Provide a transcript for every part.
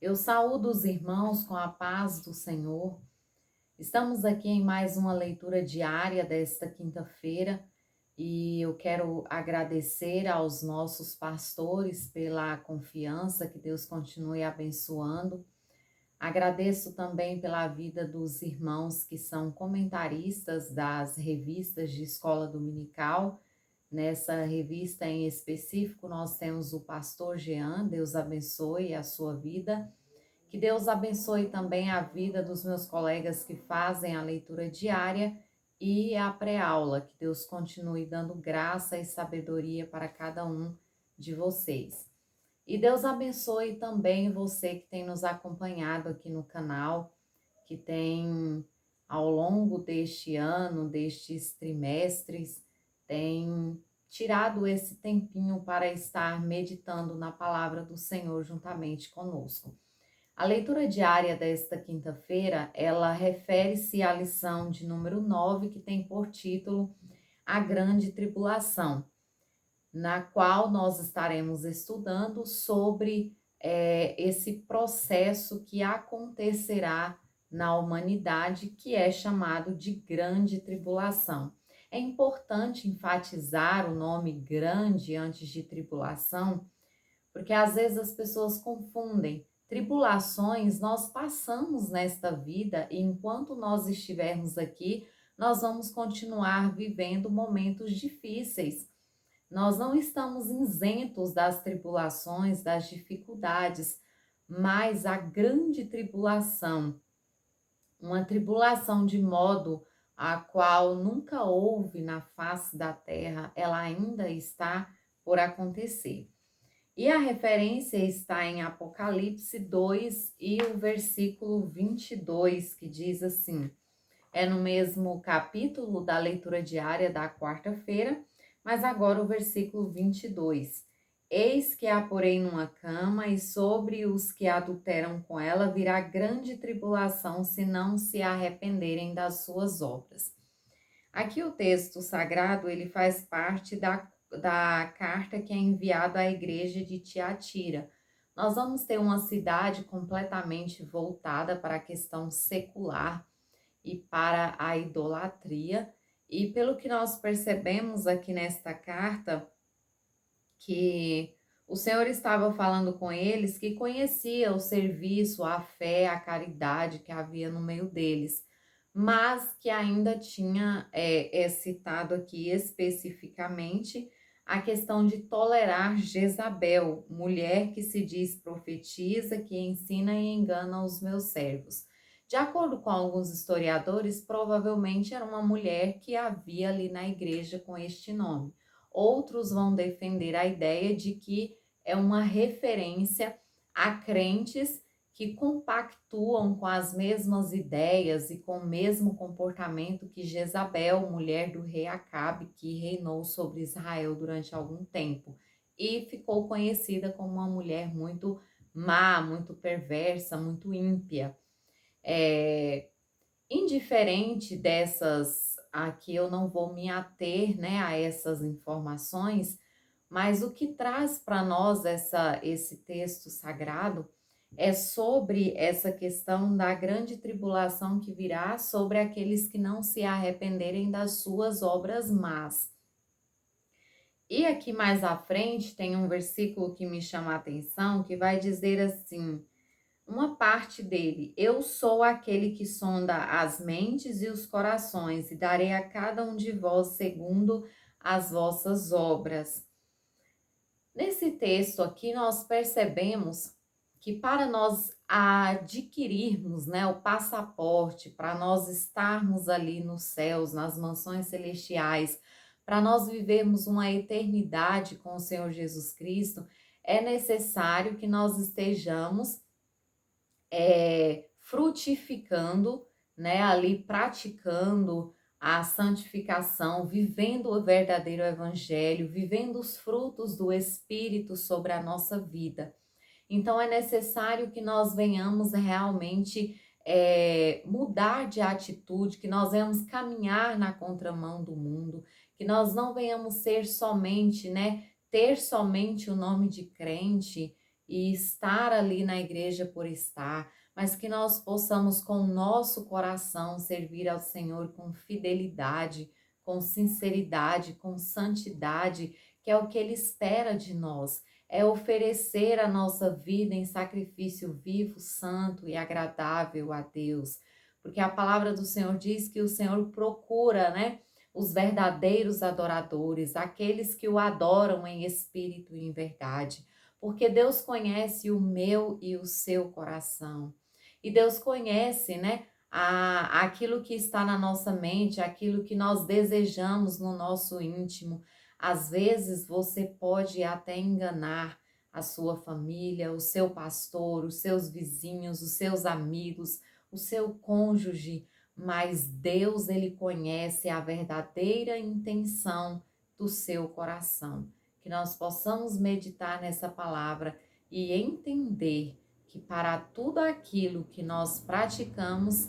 Eu saúdo os irmãos com a paz do Senhor. Estamos aqui em mais uma leitura diária desta quinta-feira e eu quero agradecer aos nossos pastores pela confiança, que Deus continue abençoando. Agradeço também pela vida dos irmãos que são comentaristas das revistas de escola dominical. Nessa revista em específico, nós temos o pastor Jean, Deus abençoe a sua vida. Que Deus abençoe também a vida dos meus colegas que fazem a leitura diária e a pré-aula. Que Deus continue dando graça e sabedoria para cada um de vocês. E Deus abençoe também você que tem nos acompanhado aqui no canal, que tem ao longo deste ano, destes trimestres, tem tirado esse tempinho para estar meditando na palavra do Senhor juntamente conosco. A leitura diária desta quinta-feira, ela refere-se à lição de número 9, que tem por título A Grande Tribulação, na qual nós estaremos estudando sobre esse processo que acontecerá na humanidade, que é chamado de Grande Tribulação. É importante enfatizar o nome grande antes de tribulação, porque às vezes as pessoas confundem. Tribulações nós passamos nesta vida e enquanto nós estivermos aqui, nós vamos continuar vivendo momentos difíceis. Nós não estamos isentos das tribulações, das dificuldades, mas a grande tribulação, uma tribulação de modo a qual nunca houve na face da terra, ela ainda está por acontecer. E a referência está em Apocalipse 2 e o versículo 22, que diz assim: é no mesmo capítulo da leitura diária da quarta-feira, mas agora o versículo 22. Eis que a porei numa cama, e sobre os que adulteram com ela virá grande tribulação, se não se arrependerem das suas obras. Aqui o texto sagrado, ele faz parte da carta que é enviada à igreja de Tiatira. Nós vamos ter uma cidade completamente voltada para a questão secular e para a idolatria. E pelo que nós percebemos aqui nesta carta, que o Senhor estava falando com eles que conhecia o serviço, a fé, a caridade que havia no meio deles, mas que ainda tinha citado aqui especificamente a questão de tolerar Jezabel, mulher que se diz profetiza, que ensina e engana os meus servos. De acordo com alguns historiadores, provavelmente era uma mulher que havia ali na igreja com este nome. Outros vão defender a ideia de que é uma referência a crentes que compactuam com as mesmas ideias e com o mesmo comportamento que Jezabel, mulher do rei Acabe, que reinou sobre Israel durante algum tempo e ficou conhecida como uma mulher muito má, muito perversa, muito ímpia. Indiferente dessas, aqui eu não vou me ater, né, a essas informações, mas o que traz para nós esse texto sagrado é sobre essa questão da grande tribulação que virá sobre aqueles que não se arrependerem das suas obras más. E aqui mais à frente tem um versículo que me chama a atenção, que vai dizer assim: uma parte dele: eu sou aquele que sonda as mentes e os corações, e darei a cada um de vós segundo as vossas obras. Nesse texto aqui, nós percebemos que para nós adquirirmos, né, o passaporte, para nós estarmos ali nos céus, nas mansões celestiais, para nós vivermos uma eternidade com o Senhor Jesus Cristo, é necessário que nós estejamos frutificando, né, ali praticando a santificação, vivendo o verdadeiro evangelho, vivendo os frutos do Espírito sobre a nossa vida. Então é necessário que nós venhamos realmente mudar de atitude, que nós venhamos caminhar na contramão do mundo, que nós não venhamos ser somente, né, ter somente o nome de crente e estar ali na igreja por estar, mas que nós possamos com o nosso coração servir ao Senhor com fidelidade, com sinceridade, com santidade, que é o que Ele espera de nós. É oferecer a nossa vida em sacrifício vivo, santo e agradável a Deus. Porque a palavra do Senhor diz que o Senhor procura, né, os verdadeiros adoradores, aqueles que o adoram em espírito e em verdade. Porque Deus conhece o meu e o seu coração. E Deus conhece, né, aquilo que está na nossa mente, aquilo que nós desejamos no nosso íntimo. Às vezes você pode até enganar a sua família, o seu pastor, os seus vizinhos, os seus amigos, o seu cônjuge, mas Deus, ele conhece a verdadeira intenção do seu coração. Que nós possamos meditar nessa palavra e entender que para tudo aquilo que nós praticamos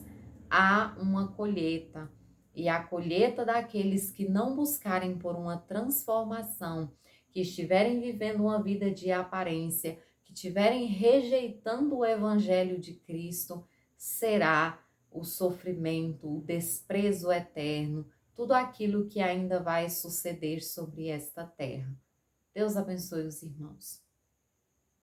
há uma colheita. E a colheita daqueles que não buscarem por uma transformação, que estiverem vivendo uma vida de aparência, que estiverem rejeitando o evangelho de Cristo, será o sofrimento, o desprezo eterno, tudo aquilo que ainda vai suceder sobre esta terra. Deus abençoe os irmãos.